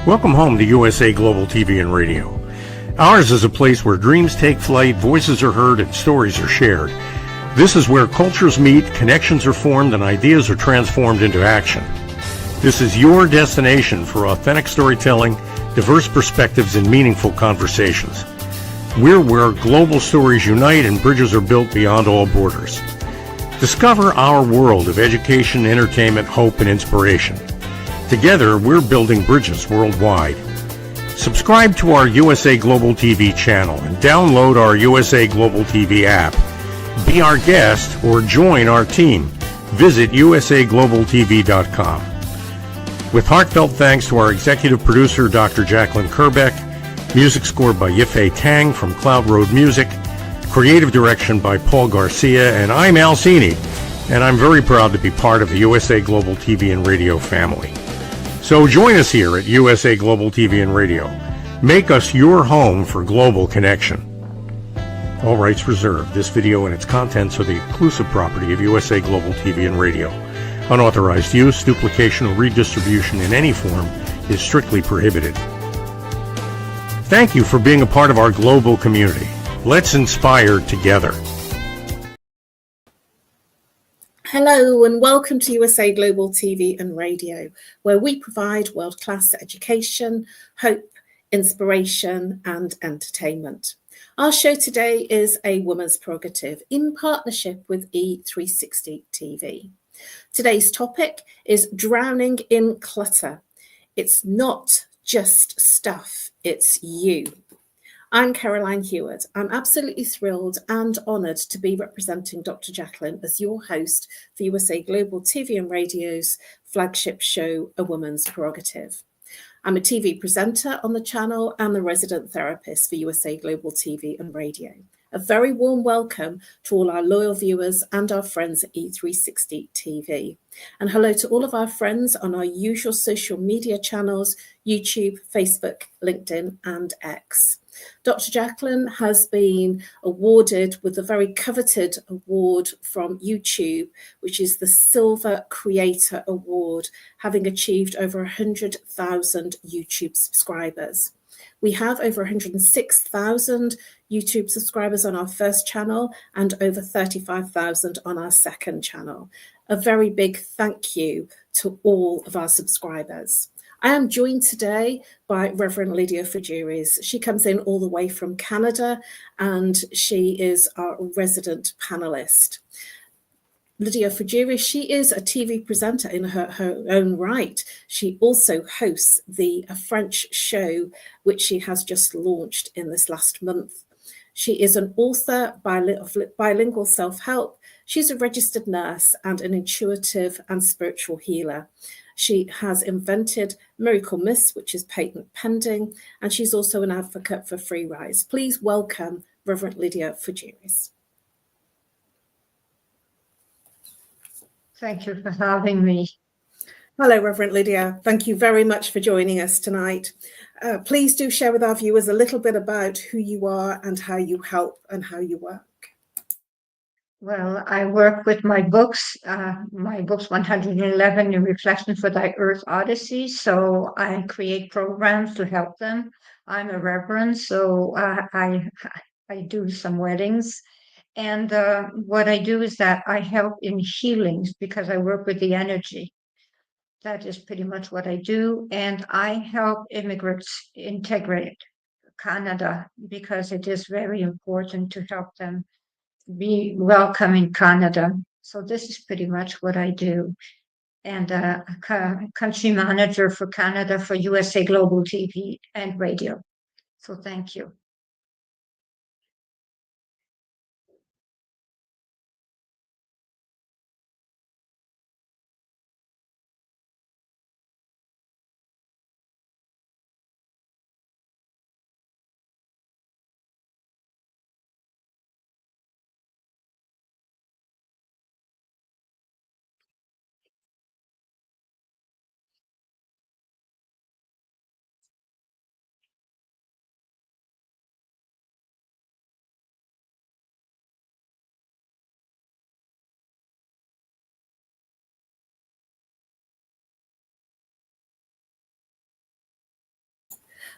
Welcome home to USA Global TV and Radio. Ours is a place where dreams take flight, voices are heard, and stories are shared. This is where cultures meet, connections are formed, and ideas are transformed into action. This is your destination for authentic storytelling, diverse perspectives, and meaningful conversations. We're where global stories unite and bridges are built beyond all borders. Discover our world of education, entertainment, hope, and inspiration. Together, we're building bridges worldwide. Subscribe to our USA Global TV channel and download our USA Global TV app. Be our guest or join our team. Visit usaglobaltv.com. With heartfelt thanks to our executive producer, Dr. Jacqueline Kerbeck, music scored by Yifei Tang from Cloud Road Music, creative direction by Paul Garcia, and I'm Al Cini, and I'm very proud to be part of the USA Global TV and Radio family. So join us here at USA Global TV and Radio. Make us your home for global connection. All rights reserved. This video and its contents are the exclusive property of USA Global TV and Radio. Unauthorized use, duplication, or redistribution in any form is strictly prohibited. Thank you for being a part of our global community. Let's inspire together. Hello and welcome to USA Global TV and Radio, where we provide world-class education, hope, inspiration and entertainment. Our show today is a woman's prerogative in partnership with E360 TV. Today's topic is drowning in clutter. It's not just stuff, it's you. I'm Caroline Heward. I'm absolutely thrilled and honoured to be representing Dr. Jacqueline as your host for USA Global TV and Radio's flagship show, A Woman's Prerogative. I'm a TV presenter on the channel and the resident therapist for USA Global TV and Radio. A very warm welcome to all our loyal viewers and our friends at E360 TV. And hello to all of our friends on our usual social media channels, YouTube, Facebook, LinkedIn and X. Dr. Jacqueline has been awarded with a very coveted award from YouTube, which is the Silver Creator Award, having achieved over 100,000 YouTube subscribers. We have over 106,000 YouTube subscribers on our first channel and over 35,000 on our second channel. A very big thank you to all of our subscribers. I am joined today by Reverend Lydia Fougeres. She comes in all the way from Canada and she is our resident panelist. Lydia Fougeres, she is a TV presenter in her own right. She also hosts a French show, which she has just launched in this last month. She is an author of bilingual self-help. She's a registered nurse and an intuitive and spiritual healer. She has invented Miracle Miss, which is patent pending, and she's also an advocate for free rise. Please welcome Reverend Lydia Fougeres. Thank you for having me. Hello, Reverend Lydia. Thank you very much for joining us tonight. Please do share with our viewers a little bit about who you are and how you help and how you work. Well, I work with my books 111 in Reflection for Thy Earth Odyssey. So I create programs to help them. I'm a reverend, so I do some weddings. And what I do is that I help in healings because I work with the energy. That is pretty much what I do. And I help immigrants integrate Canada because it is very important to help them be welcome in Canada. So this is pretty much what I do. And a country manager for Canada for USA Global TV and Radio. So thank you.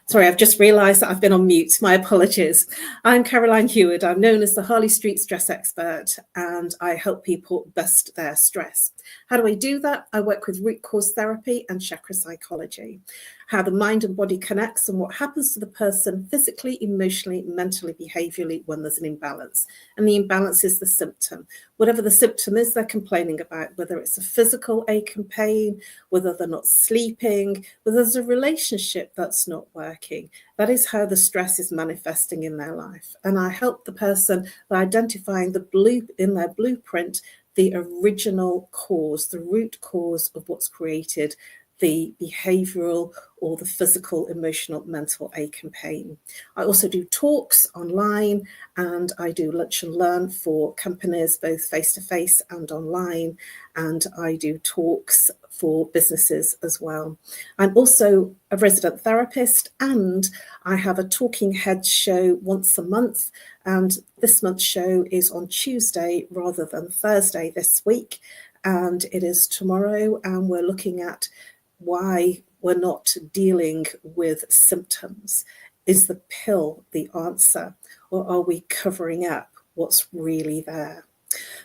Sorry, I've just realised that I've been on mute. My apologies. I'm Caroline Heward. I'm known as the Harley Street Stress Expert, and I help people bust their stress. How do I do that? I work with root cause therapy and chakra psychology, how the mind and body connects and what happens to the person physically, emotionally, mentally, behaviourally when there's an imbalance. And the imbalance is the symptom. Whatever the symptom is they're complaining about, whether it's a physical ache and pain, whether they're not sleeping, whether there's a relationship that's not working. That is how the stress is manifesting in their life. And I help the person by identifying in their blueprint the original cause, the root cause of what's created the behavioural or the physical, emotional, mental ache and pain. I also do talks online, and I do lunch and learn for companies, both face-to-face and online, and I do talks for businesses as well. I'm also a resident therapist, and I have a Talking Heads show once a month, and this month's show is on Tuesday rather than Thursday this week, and it is tomorrow, and we're looking at why we're not dealing with symptoms. Is the pill the answer, or are we covering up what's really there?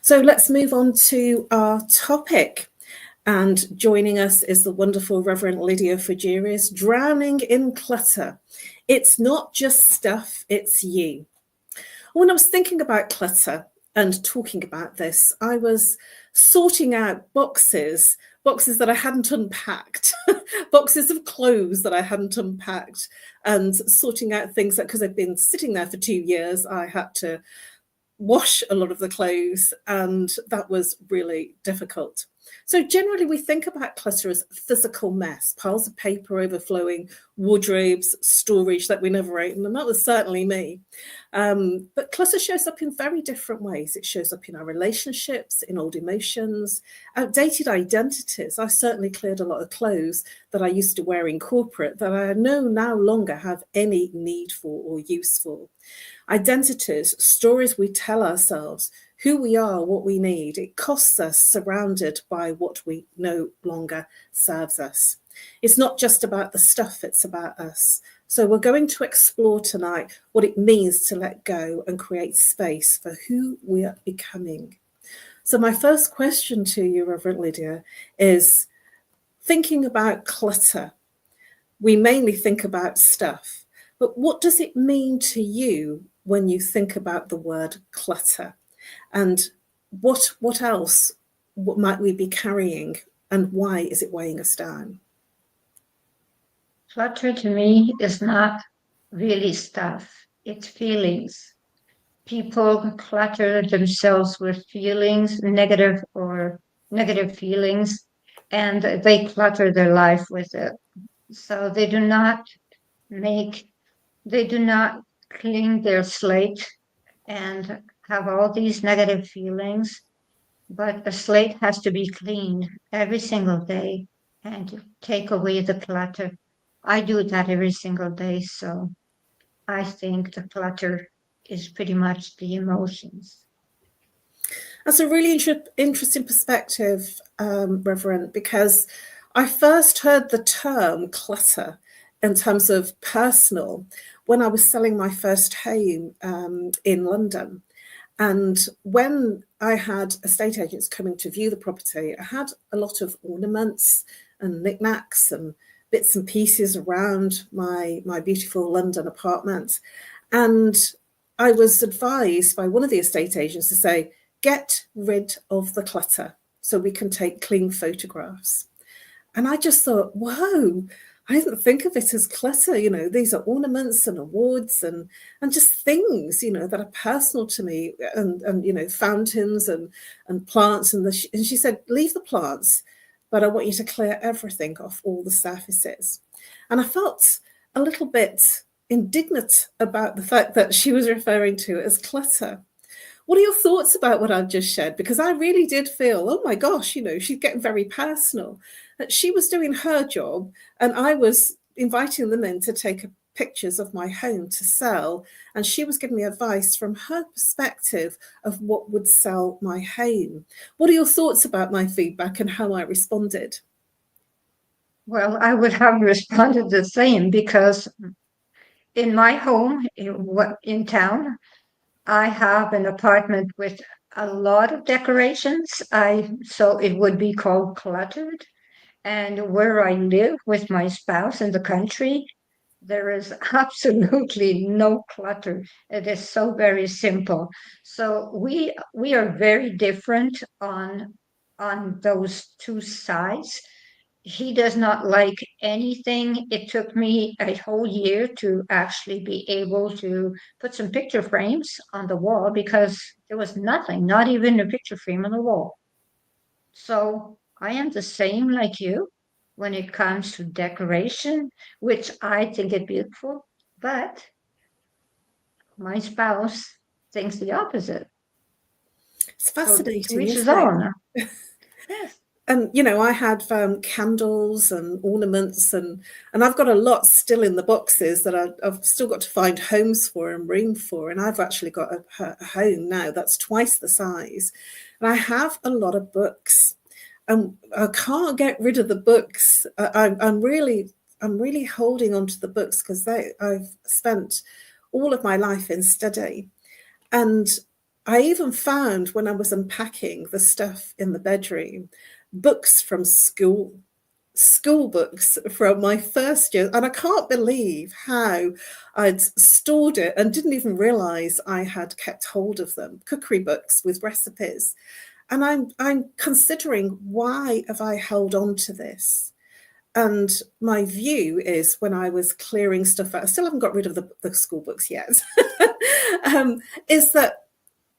So let's move on to our topic. And joining us is the wonderful Reverend Lydia Fougeres, Drowning in Clutter. It's not just stuff, it's you. When I was thinking about clutter and talking about this, I was sorting out boxes that I hadn't unpacked, boxes of clothes that I hadn't unpacked, and sorting out things that, because I've been sitting there for 2 years, I had to wash a lot of the clothes, and that was really difficult. So generally we think about clutter as physical mess, piles of paper overflowing, wardrobes, storage that we never open, and that was certainly me. But clutter shows up in very different ways. It shows up in our relationships, in old emotions, outdated identities. I certainly cleared a lot of clothes that I used to wear in corporate that I know no longer have any need for or use for. Identities, stories we tell ourselves, who we are, what we need. It costs us surrounded by what we no longer serves us. It's not just about the stuff, it's about us. So we're going to explore tonight what it means to let go and create space for who we are becoming. So my first question to you, Reverend Lydia, is thinking about clutter. We mainly think about stuff, but what does it mean to you when you think about the word clutter? And what else might we be carrying, and why is it weighing us down? Clutter to me is not really stuff, it's feelings. People clutter themselves with feelings, negative feelings, and they clutter their life with it. So they do not clean their slate and have all these negative feelings, but a slate has to be cleaned every single day and take away the clutter. I do that every single day, so I think the clutter is pretty much the emotions. That's a really interesting perspective, Reverend, because I first heard the term clutter in terms of personal when I was selling my first home in London. And when I had estate agents coming to view the property, I had a lot of ornaments and knickknacks and bits and pieces around my beautiful London apartment. And I was advised by one of the estate agents to say, get rid of the clutter so we can take clean photographs. And I just thought, whoa, I didn't think of it as clutter. You know, these are ornaments and awards and just things, you know, that are personal to me, and you know, fountains and plants. And she said, leave the plants, but I want you to clear everything off all the surfaces. And I felt a little bit indignant about the fact that she was referring to it as clutter. What are your thoughts about what I've just shared? Because I really did feel, oh my gosh, you know, she's getting very personal. That she was doing her job and I was inviting them in to take pictures of my home to sell. And she was giving me advice from her perspective of what would sell my home. What are your thoughts about my feedback and how I responded? Well, I would have responded the same, because in my home in town, I have an apartment with a lot of decorations. So it would be called cluttered. And where I live with my spouse in the country, there is absolutely no clutter. It is so very simple. So we are very different on those two sides. He does not like anything. It took me a whole year to actually be able to put some picture frames on the wall because there was nothing, not even a picture frame on the wall. So I am the same like you when it comes to decoration, which I think is beautiful, but my spouse thinks the opposite. It's So fascinating, to each his isn't it? own. Yes. And I had candles and ornaments, and I've got a lot still in the boxes that I've still got to find homes for and room for. And I've actually got a home now that's twice the size, and I have a lot of books, and I can't get rid of the books. I'm really holding on to the books because I've spent all of my life in study, and I even found when I was unpacking the stuff in the bedroom, books from school books from my first year. And I can't believe how I'd stored it and didn't even realize I had kept hold of them. Cookery books with recipes. And I'm considering, why have I held on to this? And my view is, when I was clearing stuff out, I still haven't got rid of the school books yet, is that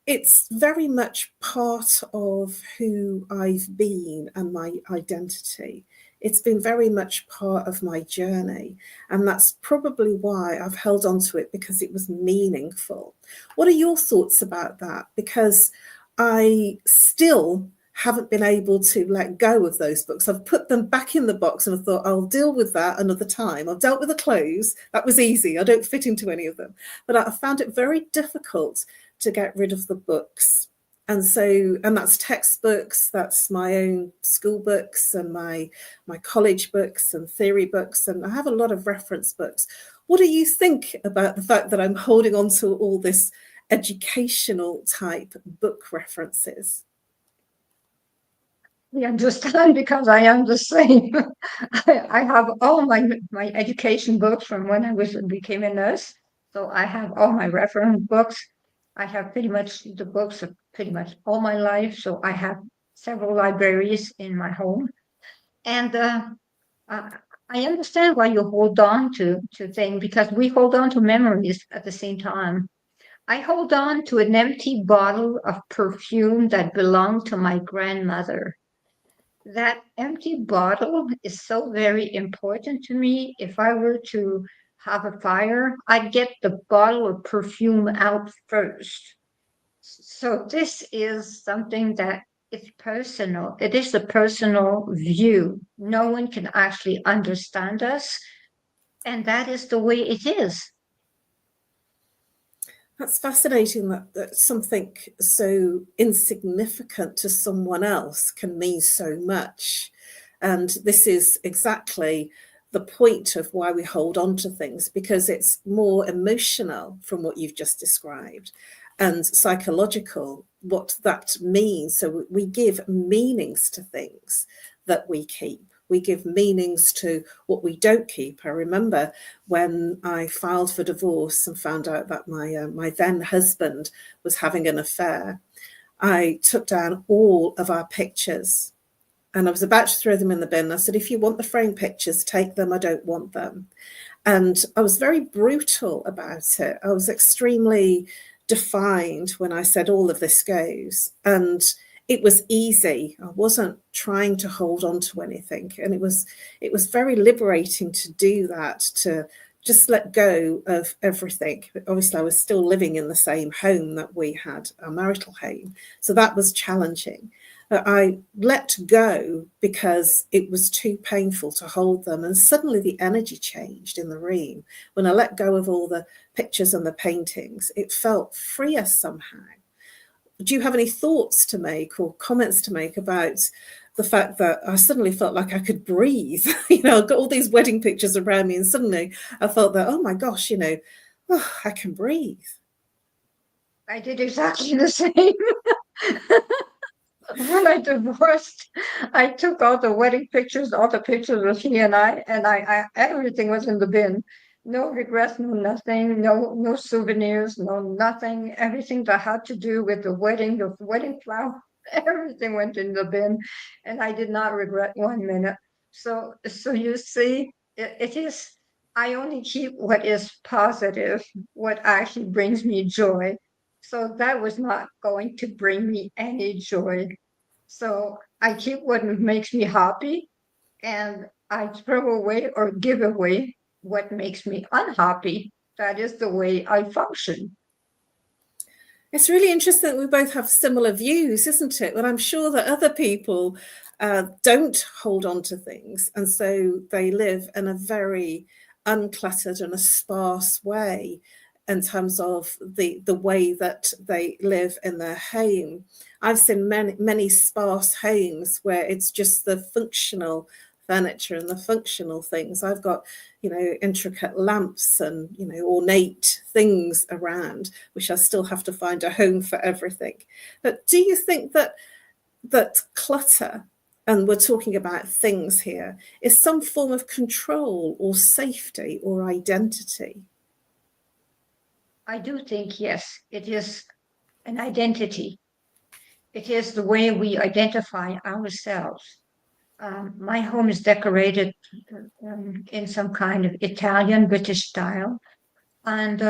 it's very much part of who I've been and my identity. It's been very much part of my journey. And that's probably why I've held on to it, because it was meaningful. What are your thoughts about that? Because I still haven't been able to let go of those books. I've put them back in the box and I thought, I'll deal with that another time. I've dealt with the clothes. That was easy. I don't fit into any of them. But I found it very difficult to get rid of the books. And that's textbooks, that's my own school books and my college books and theory books. And I have a lot of reference books. What do you think about the fact that I'm holding on to all this educational type book references? I understand, because I am the same. I have all my education books from when I became a nurse. So I have all my reference books. I have pretty much the books of pretty much all my life. So I have several libraries in my home. And I understand why you hold on to things, because we hold on to memories at the same time. I hold on to an empty bottle of perfume that belonged to my grandmother. That empty bottle is so very important to me. If I were to have a fire, I'd get the bottle of perfume out first. So this is something that is personal. It is a personal view. No one can actually understand us, and that is the way it is. That's fascinating that something so insignificant to someone else can mean so much. And this is exactly the point of why we hold on to things, because it's more emotional from what you've just described, and psychological, what that means. So we give meanings to things that we keep. We give meanings to what we don't keep. I remember when I filed for divorce and found out that my then husband was having an affair, I took down all of our pictures and I was about to throw them in the bin. I said, if you want the frame pictures, take them. I don't want them. And I was very brutal about it. I was extremely defined when I said all of this goes. And it was easy. I wasn't trying to hold on to anything. And it was very liberating to do that, to just let go of everything. Obviously, I was still living in the same home that we had, our marital home. So that was challenging. But I let go because it was too painful to hold them. And suddenly the energy changed in the room. When I let go of all the pictures and the paintings, it felt freer somehow. Do you have any thoughts to make or comments to make about the fact that I suddenly felt like I could breathe. You know, I've got all these wedding pictures around me, and suddenly I felt that, oh my gosh, you know, oh, I can breathe. I did exactly the same. When I divorced, I took all the wedding pictures, all the pictures of he and I everything was in the bin. No regrets, no nothing, no souvenirs, no nothing. Everything that had to do with the wedding flower, everything went in the bin, and I did not regret 1 minute. So you see, it is. I only keep what is positive, what actually brings me joy. So that was not going to bring me any joy. So I keep what makes me happy, and I throw away or give away what makes me unhappy. That is the way I function. It's really interesting that we both have similar views, isn't it? But I'm sure that other people don't hold on to things, and so they live in a very uncluttered and a sparse way in terms of the way that they live in their home. I've seen many sparse homes where it's just the functional furniture and the functional things. I've got, you know, intricate lamps and, you know, ornate things around, which I still have to find a home for everything. But do you think that clutter, and we're talking about things here, is some form of control or safety or identity? I do think, yes, it is an identity. It is the way we identify ourselves. My home is decorated in some kind of Italian, British style. And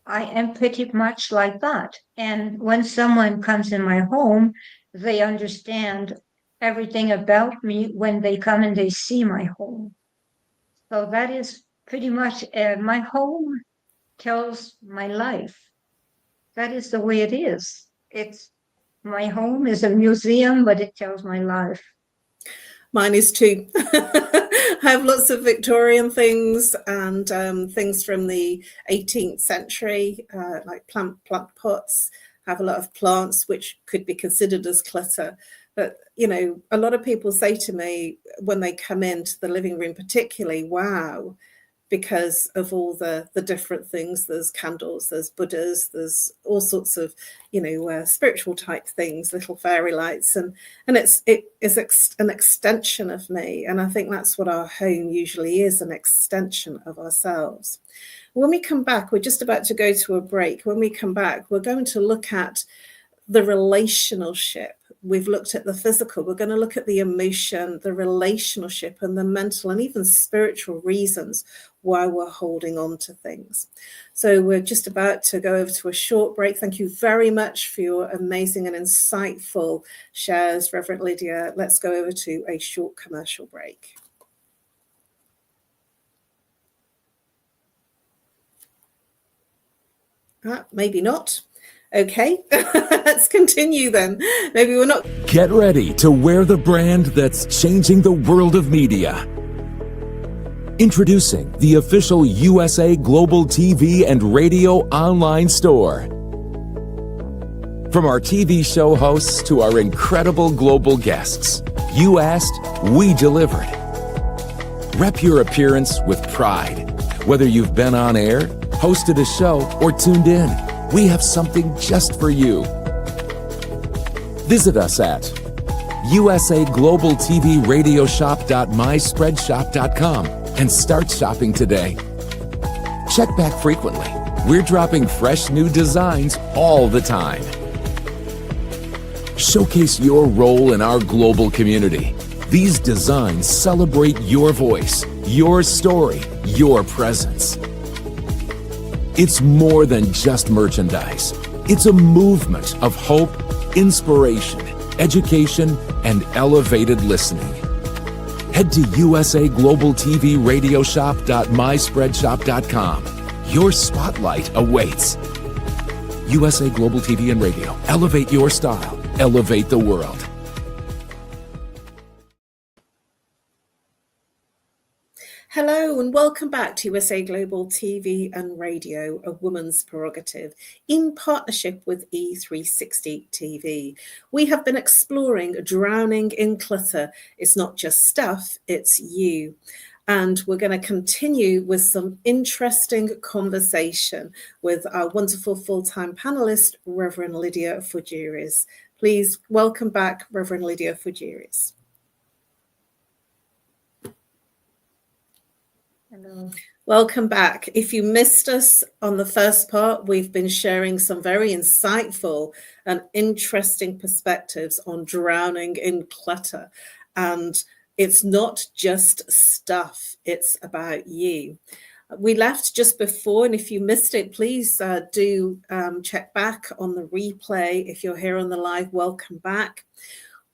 I am pretty much like that. And when someone comes in my home, they understand everything about me when they come and they see my home. So that is pretty much my home tells my life. That is the way it is. It's my home is a museum, but it tells my life. Mine is too. I have lots of Victorian things and things from the 18th century, like plant pots. I have a lot of plants which could be considered as clutter. But, you know, a lot of people say to me when they come into the living room particularly, wow, because of all the different things. There's candles, there's Buddhas, there's all sorts of, you know, spiritual type things, little fairy lights, and it is an extension of me. And I think that's what our home usually is, an extension of ourselves. When we come back, we're just about to go to a break. When we come back, we're going to look at the relationship. We've looked at the physical. We're going to look at the emotion, the relationship, and the mental and even spiritual reasons why we're holding on to things. So we're just about to go over to a short break. Thank you very much for your amazing and insightful shares, Reverend Lydia. Let's go over to a short commercial break. Maybe not. Okay, let's continue then. Maybe we're not. Get ready to wear the brand that's changing the world of media. Introducing the official USA Global TV and Radio online store. From our TV show hosts to our incredible global guests, you asked, we delivered. Rep your appearance with pride. Whether you've been on air, hosted a show, or tuned in, we have something just for you. Visit us at usaglobaltvradioshoп.myspreadshop.com and start shopping today. Check back frequently. We're dropping fresh new designs all the time. Showcase your role in our global community. These designs celebrate your voice, your story, your presence. It's more than just merchandise. It's a movement of hope, inspiration, education, and elevated listening. Head to usaglobaltvradioshoп.myspreadshop.com. Your spotlight awaits. USA Global TV and Radio. Elevate your style. Elevate the world. Hello Hello and welcome back to USA Global TV and Radio, a woman's prerogative, in partnership with E360 TV. We have been exploring drowning in clutter. It's not just stuff, it's you. And we're going to continue with some interesting conversation with our wonderful full-time panelist, Reverend Lydia Fougeres. Please welcome back, Reverend Lydia Fougeres. Hello. Welcome back. If you missed us on the first part, we've been sharing some very insightful and interesting perspectives on drowning in clutter. And it's not just stuff, it's about you. We left just before, and if you missed it, please do check back on the replay. If you're here on the live, welcome back.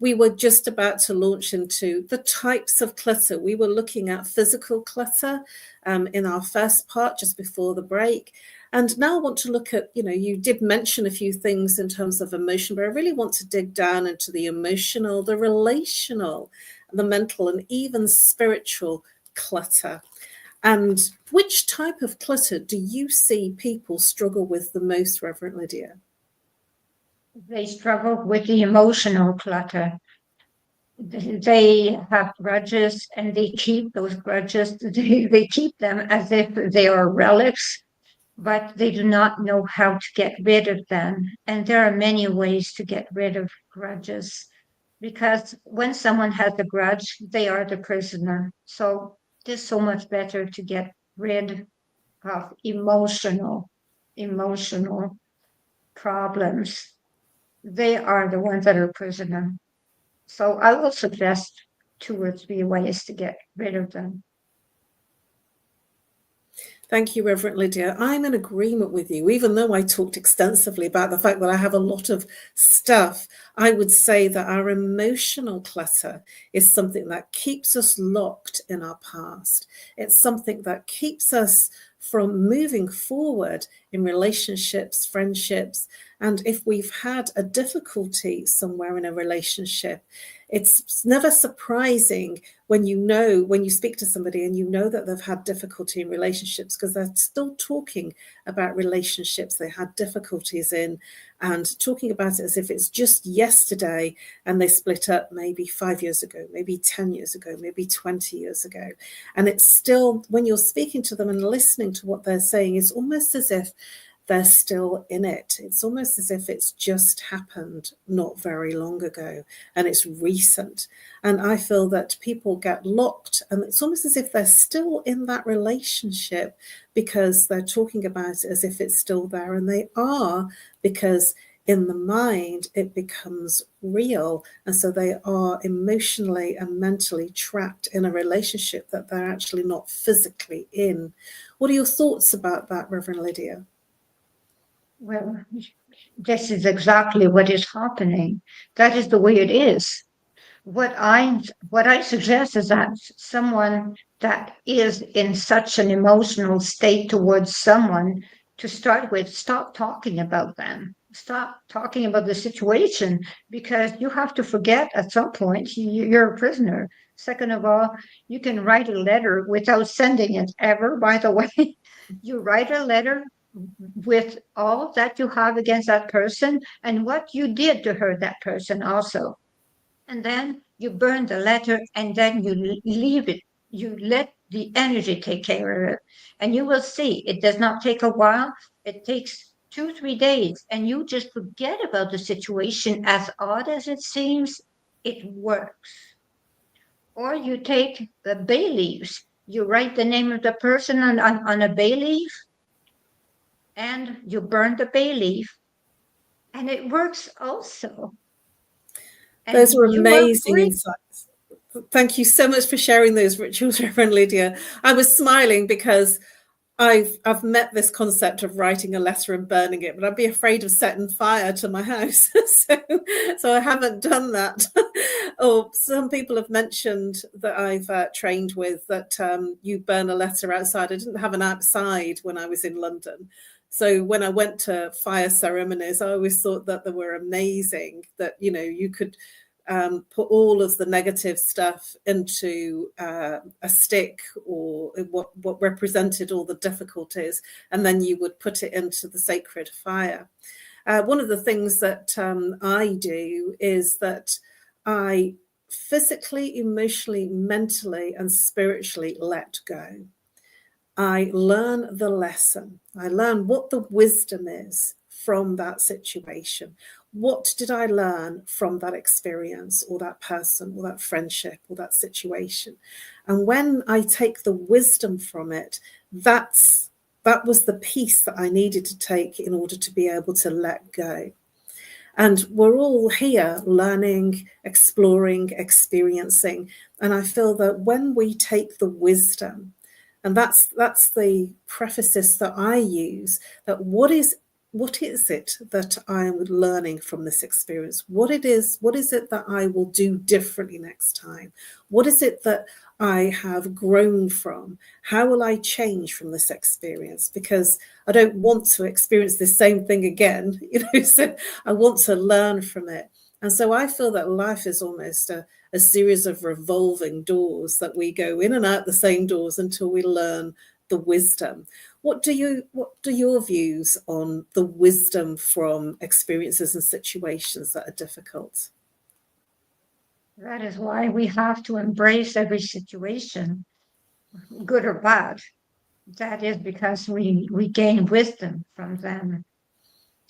We were just about to launch into the types of clutter. We were looking at physical clutter in our first part just before the break. And now I want to look at, you did mention a few things in terms of emotion, but I really want to dig down into the emotional, the relational, the mental, and even spiritual clutter. And which type of clutter do you see people struggle with the most, Reverend Lydia? They struggle with the emotional clutter. They have grudges and they keep those grudges. They keep them as if they are relics, but they do not know how to get rid of them. And there are many ways to get rid of grudges, because when someone has a grudge, they are the prisoner. So it is so much better to get rid of emotional problems. They are the ones that are prisoner. So I will suggest 2 or 3 ways to get rid of them. Thank you, Reverend Lydia. I'm in agreement with you. Even though I talked extensively about the fact that I have a lot of stuff, I would say that our emotional clutter is something that keeps us locked in our past. It's something that keeps us from moving forward in relationships, friendships. And if we've had a difficulty somewhere in a relationship, it's never surprising when you speak to somebody and you know that they've had difficulty in relationships, because they're still talking about relationships they had difficulties in and talking about it as if it's just yesterday and they split up maybe 5 years ago, maybe 10 years ago, maybe 20 years ago. And it's still, when you're speaking to them and listening to what they're saying, it's almost as if they're still in it. It's almost as if it's just happened not very long ago and it's recent. And I feel that people get locked and it's almost as if they're still in that relationship because they're talking about it as if it's still there, and they are, because in the mind it becomes real, and so they are emotionally and mentally trapped in a relationship that they're actually not physically in. What are your thoughts about that, Reverend Lydia? Well, this is exactly what is happening. That is the way it is. What I suggest is that someone that is in such an emotional state towards someone, to start with, stop talking about them. Stop talking about the situation, because you have to forget at some point you're a prisoner. Second of all, you can write a letter without sending it ever, by the way. You write a letter with all that you have against that person and what you did to hurt that person also. And then you burn the letter and then you leave it. You let the energy take care of it. And you will see it does not take a while. It takes 2-3 days and you just forget about the situation. As odd as it seems, it works. Or you take the bay leaves. You write the name of the person on a bay leaf, and you burn the bay leaf, and it works also. And those are amazing insights. Thank you so much for sharing those rituals, Reverend Lydia. I was smiling because I've met this concept of writing a letter and burning it, but I'd be afraid of setting fire to my house. so I haven't done that. Or some people have mentioned that I've trained with that you burn a letter outside. I didn't have an outside when I was in London. So when I went to fire ceremonies, I always thought that they were amazing, that, you could put all of the negative stuff into a stick or what represented all the difficulties, and then you would put it into the sacred fire. One of the things that I do is that I physically, emotionally, mentally, and spiritually let go. I learn the lesson. I learn what the wisdom is from that situation. What did I learn from that experience or that person or that friendship or that situation? And when I take the wisdom from it, that was the piece that I needed to take in order to be able to let go. And we're all here learning, exploring, experiencing. And I feel that when we take the wisdom, and that's the prefaces that I use, that what is it that I'm learning from this experience? What is it that I will do differently next time? What is it that I have grown from? How will I change from this experience? Because I don't want to experience the same thing again, so I want to learn from it. And so I feel that life is almost a series of revolving doors that we go in and out the same doors until we learn the wisdom. What do your views on the wisdom from experiences and situations that are difficult? That is why we have to embrace every situation, good or bad. That is because we gain wisdom from them.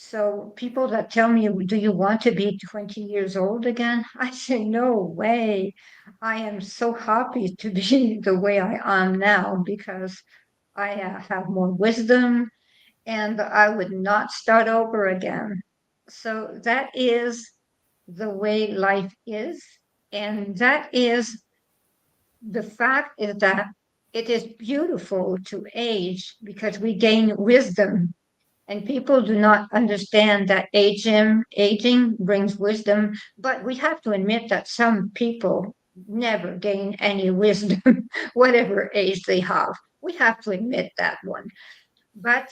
So people that tell me, do you want to be 20 years old again? I say, no way. I am so happy to be the way I am now because I have more wisdom and I would not start over again. So that is the way life is. And that is the fact is that it is beautiful to age because we gain wisdom. And people do not understand that aging brings wisdom, but we have to admit that some people never gain any wisdom, whatever age they have. We have to admit that one. But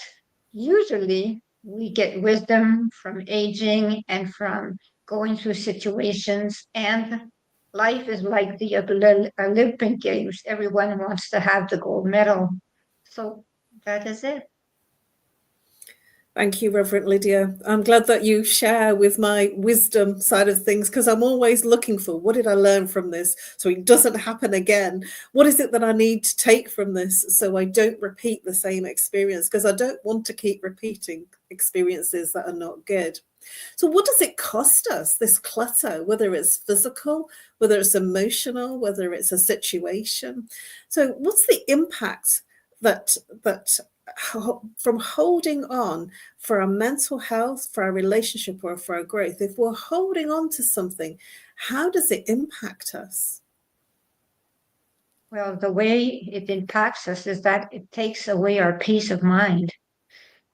usually we get wisdom from aging and from going through situations. And life is like the Olympic Games. Everyone wants to have the gold medal. So that is it. Thank you, Reverend Lydia. I'm glad that you share with my wisdom side of things, because I'm always looking for, what did I learn from this so it doesn't happen again? What is it that I need to take from this so I don't repeat the same experience? Because I don't want to keep repeating experiences that are not good. So what does it cost us, this clutter, whether it's physical, whether it's emotional, whether it's a situation? So what's the impact that from holding on for our mental health, for our relationship, or for our growth? If we're holding on to something, how does it impact us? Well, the way it impacts us is that it takes away our peace of mind.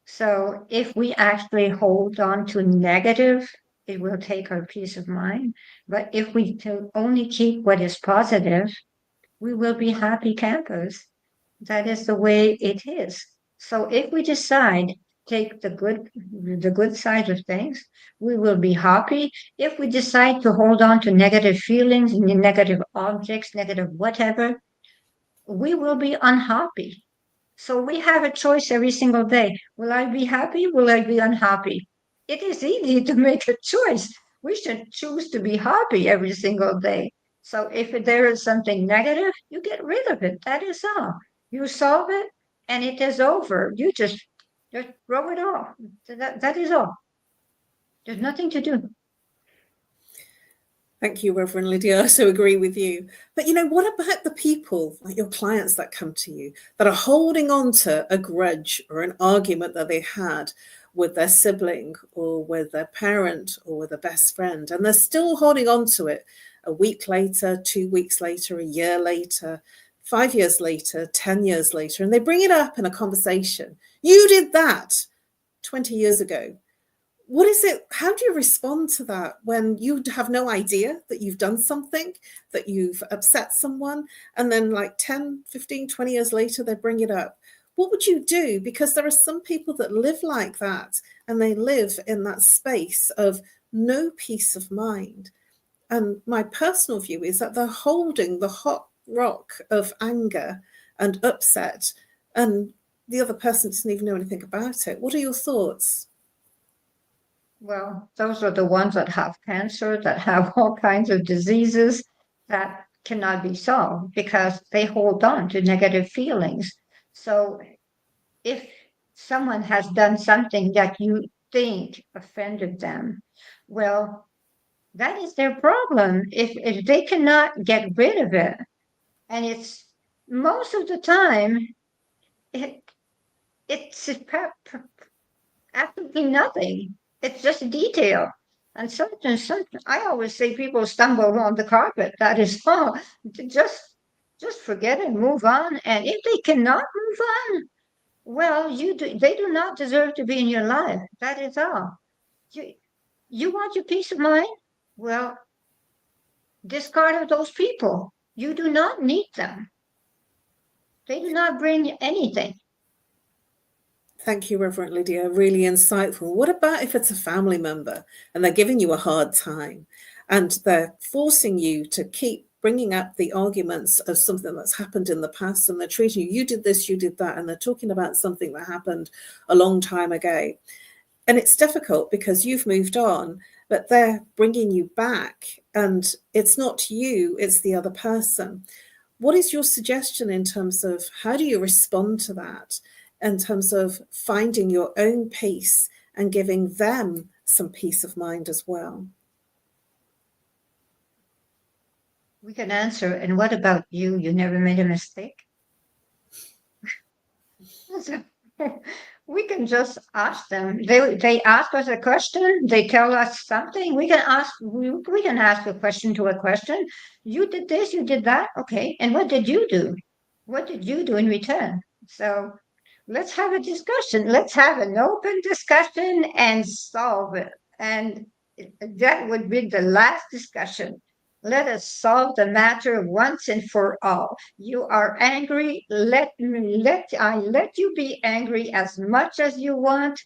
So if we actually hold on to negative, it will take our peace of mind. But if we only keep what is positive, we will be happy campers. That is the way it is. So if we decide to take the good side of things, we will be happy. If we decide to hold on to negative feelings, negative objects, negative whatever, we will be unhappy. So we have a choice every single day. Will I be happy? Will I be unhappy? It is easy to make a choice. We should choose to be happy every single day. So if there is something negative, you get rid of it. That is all. You solve it and it is over. You just throw it off. That is all. There's nothing to do. Thank you, Reverend Lydia. I also agree with you. But what about the people, like your clients that come to you, that are holding on to a grudge or an argument that they had with their sibling or with their parent or with a best friend, and they're still holding on to it a week later, 2 weeks later, a year later, 5 years later, 10 years later, and they bring it up in a conversation. You did that 20 years ago. What is it? How do you respond to that when you have no idea that you've done something, that you've upset someone, and then like 10, 15, 20 years later, they bring it up? What would you do? Because there are some people that live like that, and they live in that space of no peace of mind. And my personal view is that they're holding the hot rock of anger and upset, and the other person doesn't even know anything about it. What are your thoughts? Well, those are the ones that have cancer, that have all kinds of diseases that cannot be solved because they hold on to negative feelings. So if someone has done something that you think offended them, well, that is their problem. If they cannot get rid of it, and it's most of the time, it's absolutely nothing. It's just a detail. And sometimes I always say people stumble on the carpet. That is all. Just forget it, move on. And if they cannot move on, well, they do not deserve to be in your life. That is all. You want your peace of mind? Well, discard those people. You do not need them. They do not bring anything. Thank you, Reverend Lydia. Really insightful. What about if it's a family member and they're giving you a hard time and they're forcing you to keep bringing up the arguments of something that's happened in the past, and they're treating you did this, you did that, and they're talking about something that happened a long time ago. And it's difficult because you've moved on, but they're bringing you back, and it's not you, it's the other person. What is your suggestion in terms of how do you respond to that, in terms of finding your own peace and giving them some peace of mind as well? We can answer, and what about you? You never made a mistake? We can just ask them. They ask us a question, they tell us something. We can ask a question to a question. You did this, you did that. Okay. And what did you do? What did you do in return? So let's have a discussion. Let's have an open discussion and solve it. And that would be the last discussion. Let us solve the matter once and for all. You are angry. Let you be angry as much as you want.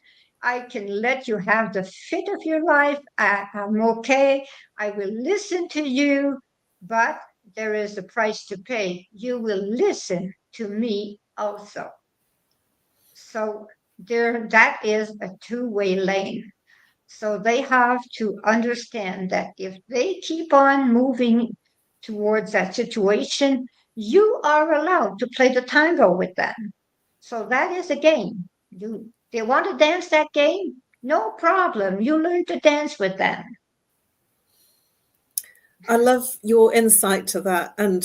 I can let you have the fit of your life. I'm okay. I will listen to you, but there is a price to pay. You will listen to me also. So that is a two-way lane. So they have to understand that if they keep on moving towards that situation, you are allowed to play the tango with them. So that is a game. They want to dance that game? No problem. You learn to dance with them. I love your insight to that. And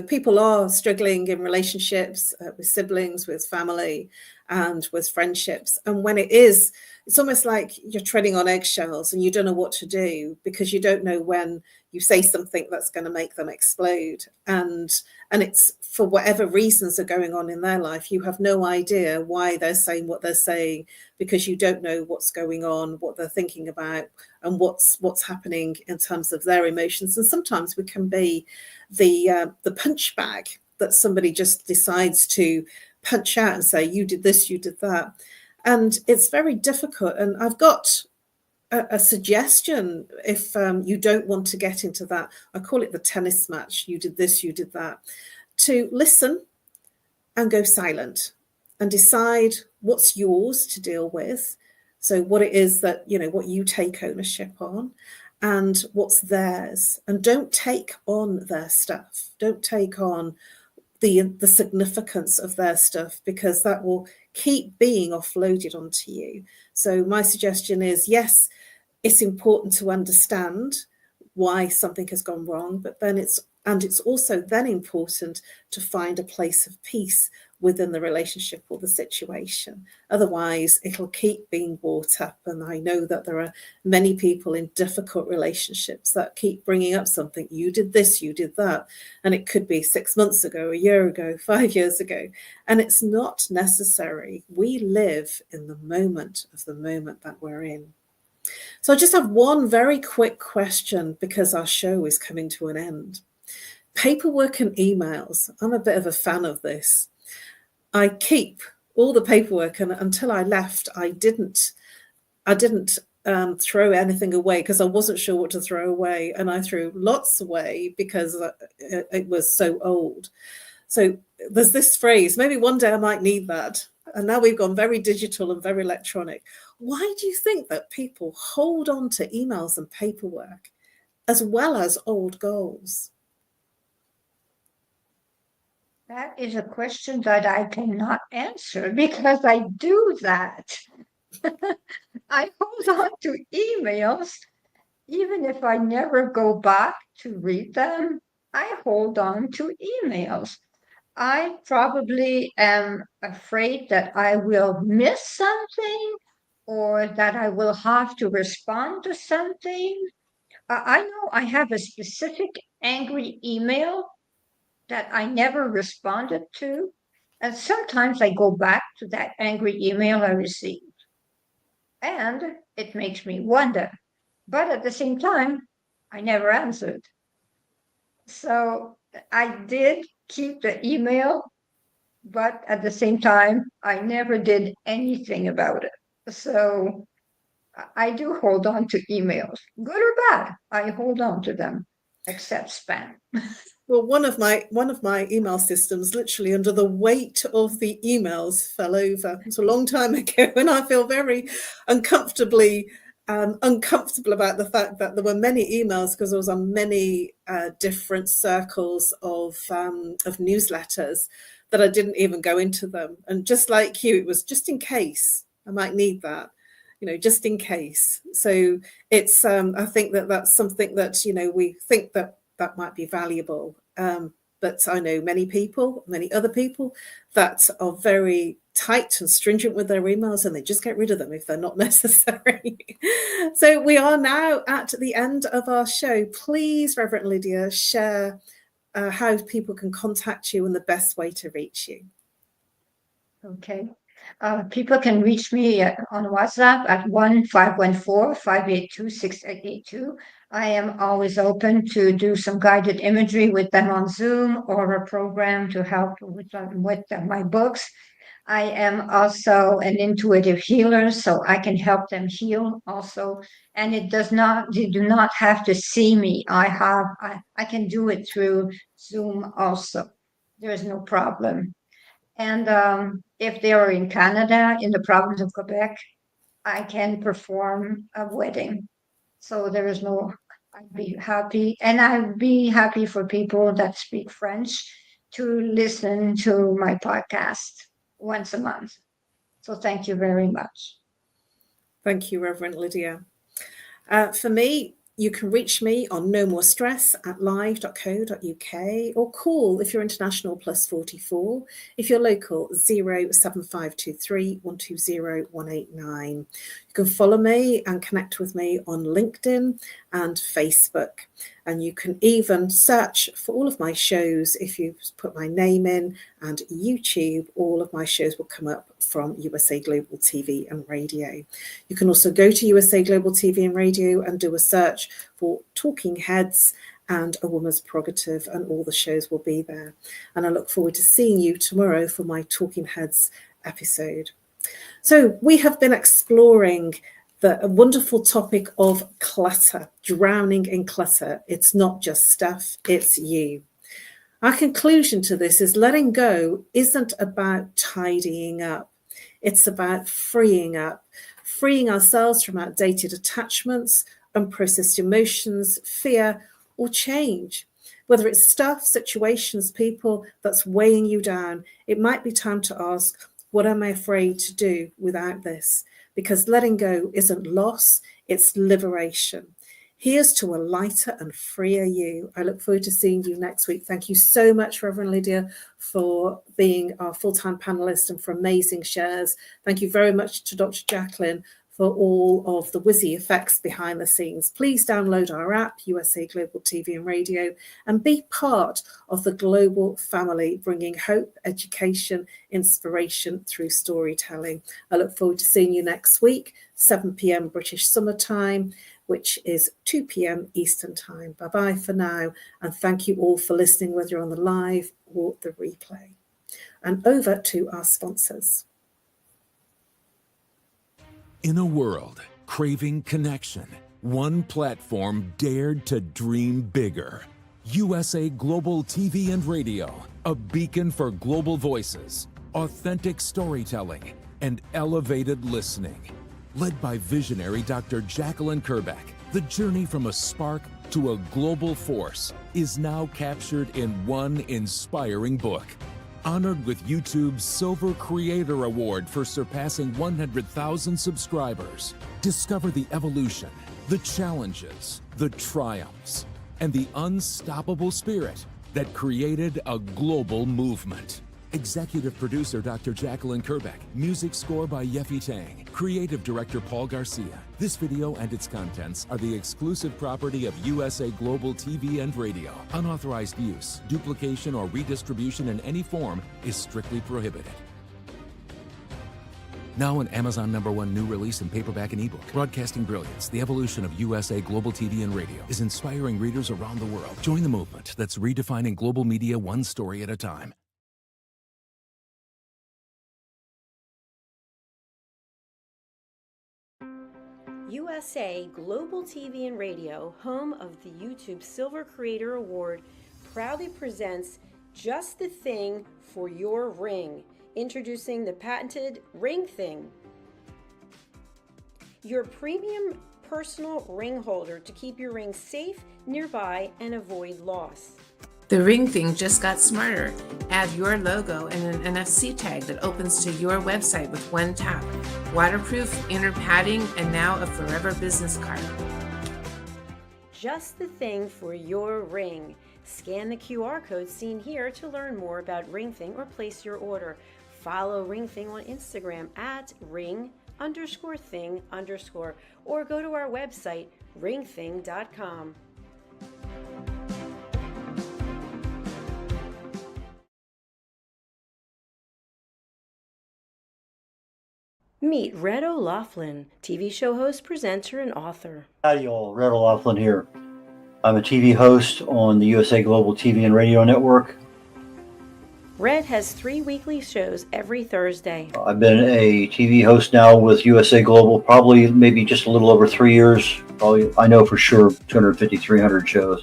people are struggling in relationships with siblings, with family, and with friendships. And when it's almost like you're treading on eggshells and you don't know what to do because you don't know when you say something that's going to make them explode. And it's for whatever reasons are going on in their life. You have no idea why they're saying what they're saying because you don't know what's going on, what they're thinking about, and what's happening in terms of their emotions. And sometimes we can be the punch bag that somebody just decides to punch out and say, you did this, you did that. And it's very difficult. And I've got a suggestion if you don't want to get into that. I call it the tennis match. You did this, you did that. To listen and go silent and decide what's yours to deal with. So what it is that, what you take ownership on and what's theirs. And don't take on their stuff. Don't take on the significance of their stuff, because that will keep being offloaded onto you. So my suggestion is, yes, it's important to understand why something has gone wrong, but then it's also then important to find a place of peace within the relationship or the situation. Otherwise, it'll keep being brought up. And I know that there are many people in difficult relationships that keep bringing up something. You did this, you did that. And it could be 6 months ago, a year ago, 5 years ago. And it's not necessary. We live in the moment that we're in. So I just have one very quick question because our show is coming to an end. Paperwork and emails. I'm a bit of a fan of this. I keep all the paperwork, and until I left, I didn't throw anything away because I wasn't sure what to throw away, and I threw lots away because it was so old. So there's this phrase, maybe one day I might need that. And now we've gone very digital and very electronic. Why do you think that people hold on to emails and paperwork as well as old goals? That is a question that I cannot answer because I do that. I hold on to emails, even if I never go back to read them, I hold on to emails. I probably am afraid that I will miss something or that I will have to respond to something. I know I have a specific angry email that I never responded to. And sometimes I go back to that angry email I received. And it makes me wonder. But at the same time, I never answered. So I did keep the email, but at the same time, I never did anything about it. So I do hold on to emails, good or bad. I hold on to them, except spam. Well, one of my email systems, literally under the weight of the emails, fell over. It was a long time ago, and I feel very uncomfortable about the fact that there were many emails because I was on many different circles of newsletters that I didn't even go into them. And just like you, it was just in case I might need that, just in case. So it's I think that's something that we think that might be valuable. But I know many other people that are very tight and stringent with their emails, and they just get rid of them if they're not necessary. So we are now at the end of our show. Please, Reverend Lydia, share how people can contact you and the best way to reach you. Okay. People can reach me on WhatsApp at 1-514-582-6882. I am always open to do some guided imagery with them on Zoom or a program to help with my books. I am also an intuitive healer, so I can help them heal also. And they do not have to see me. I can do it through Zoom also. There is no problem. And if they are in Canada, in the province of Quebec, I can perform a wedding. So I'd be happy. And I'd be happy for people that speak French to listen to my podcast once a month. So thank you very much. Thank you, Reverend Lydia. For me, you can reach me on No More Stress at live.co.uk or call if you're international +44. If you're local, 07523 120 189. You can follow me and connect with me on LinkedIn and Facebook. And you can even search for all of my shows. If you put my name in and YouTube, all of my shows will come up from USA Global TV and Radio. You can also go to USA Global TV and Radio and do a search for Talking Heads and A Woman's Prerogative, and all the shows will be there. And I look forward to seeing you tomorrow for my Talking Heads episode. So we have been exploring the wonderful topic of clutter, drowning in clutter. It's not just stuff, it's you. Our conclusion to this is letting go isn't about tidying up. It's about freeing up, freeing ourselves from outdated attachments, unprocessed emotions, fear, or change. Whether it's stuff, situations, people that's weighing you down, it might be time to ask, what am I afraid to do without this? Because letting go isn't loss, it's liberation. Here's to a lighter and freer you. I look forward to seeing you next week. Thank you so much, Reverend Lydia, for being our full-time panelist and for amazing shares. Thank you very much to Dr. Jacqueline for all of the whizzy effects behind the scenes. Please download our app, USA Global TV and Radio, and be part of the global family, bringing hope, education, inspiration through storytelling. I look forward to seeing you next week, 7 p.m. British Summer Time, which is 2 p.m. Eastern Time. Bye-bye for now, and thank you all for listening, whether you're on the live or the replay. And over to our sponsors. In a world craving connection. One platform dared to dream bigger. USA Global TV and Radio, a beacon for global voices, authentic storytelling, and elevated listening. Led by visionary Dr. Jacqueline Kerbeck, the journey from a spark to a global force is now captured in one inspiring book. Honored with YouTube's Silver Creator Award for surpassing 100,000 subscribers. Discover the evolution, the challenges, the triumphs, and the unstoppable spirit that created a global movement. Executive producer Dr. Jacqueline Kerbeck. Music score by Yeffy Tang. Creative director Paul Garcia. This video and its contents are the exclusive property of USA Global TV and Radio. Unauthorized use, duplication, or redistribution in any form is strictly prohibited. Now an Amazon #1 new release in paperback and ebook. Broadcasting Brilliance, the evolution of USA Global TV and Radio, is inspiring readers around the world. Join the movement that's redefining global media one story at a time. USA Global TV and Radio, home of the YouTube Silver Creator Award, proudly presents Just the Thing for Your Ring. Introducing the patented Ring Thing. Your premium personal ring holder to keep your ring safe, nearby, and avoid loss. The Ring Thing just got smarter. Add your logo and an NFC tag that opens to your website with one tap. Waterproof, inner padding, and now a forever business card. Just the thing for your ring. Scan the QR code seen here to learn more about Ring Thing or place your order. Follow Ring Thing on Instagram at ring_thing_ or go to our website ringthing.com. Meet Red O'Loughlin, TV show host, presenter, and author. Howdy y'all, Red O'Loughlin here. I'm a TV host on the USA Global TV and Radio Network. Red has 3 weekly shows every Thursday. I've been a TV host now with USA Global probably maybe just a little over 3 years. Probably, I know for sure 250, 300 shows.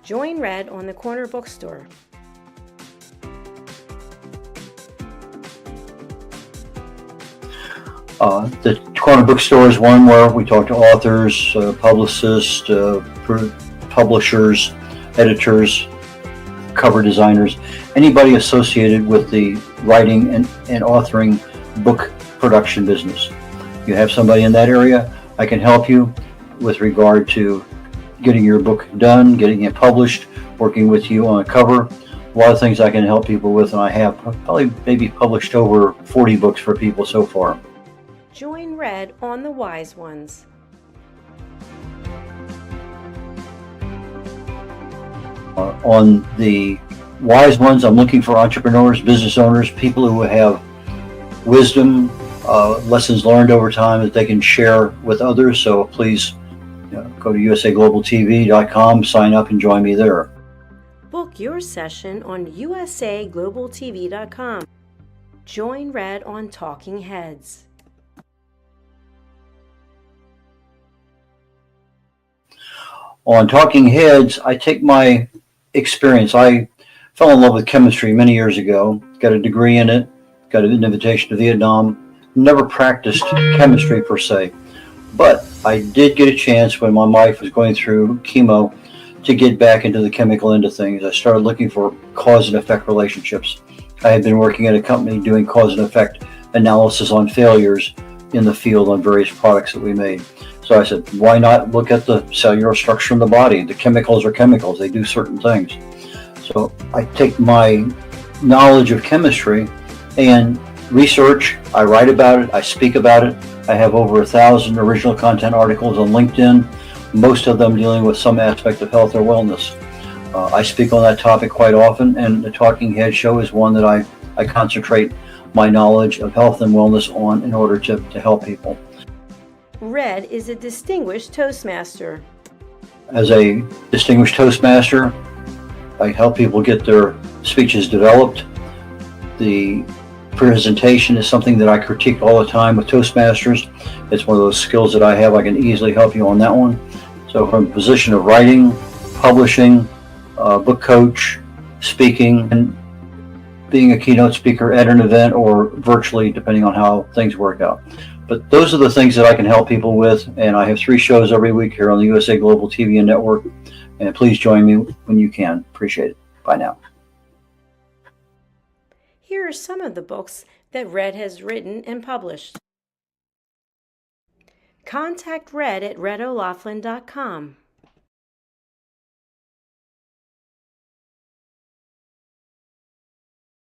Join Red on the Corner Bookstore. The Corner Bookstore is one where we talk to authors, publicists, publishers, editors, cover designers, anybody associated with the writing and authoring book production business. You have somebody in that area, I can help you with regard to getting your book done, getting it published, working with you on a cover. A lot of things I can help people with, and I have probably maybe published over 40 books for people so far. Join Red on The Wise Ones. On the Wise Ones, I'm looking for entrepreneurs, business owners, people who have wisdom, lessons learned over time that they can share with others. So please go to usaglobaltv.com, sign up, and join me there. Book your session on usaglobaltv.com. Join Red on Talking Heads. On Talking Heads, I take my experience. I fell in love with chemistry many years ago, got a degree in it, got an invitation to Vietnam, never practiced chemistry per se, but I did get a chance when my wife was going through chemo to get back into the chemical end of things. I started looking for cause and effect relationships. I had been working at a company doing cause and effect analysis on failures in the field on various products that we made. So I said, why not look at the cellular structure in the body? The chemicals are chemicals, they do certain things. So I take my knowledge of chemistry and research, I write about it, I speak about it. I have over 1,000 original content articles on LinkedIn, most of them dealing with some aspect of health or wellness. I speak on that topic quite often, and the Talking Head show is one that I concentrate my knowledge of health and wellness on in order to help people. Red is a distinguished Toastmaster. As a distinguished Toastmaster, I help people get their speeches developed. The presentation is something that I critique all the time with Toastmasters. It's one of those skills that I have. I can easily help you on that one. So from the position of writing, publishing, book coach, speaking, and being a keynote speaker at an event or virtually, depending on how things work out. But those are the things that I can help people with. And I have 3 shows every week here on the USA Global TV and Network. And please join me when you can. Appreciate it. Bye now. Here are some of the books that Red has written and published. Contact Red at redolaughlin.com.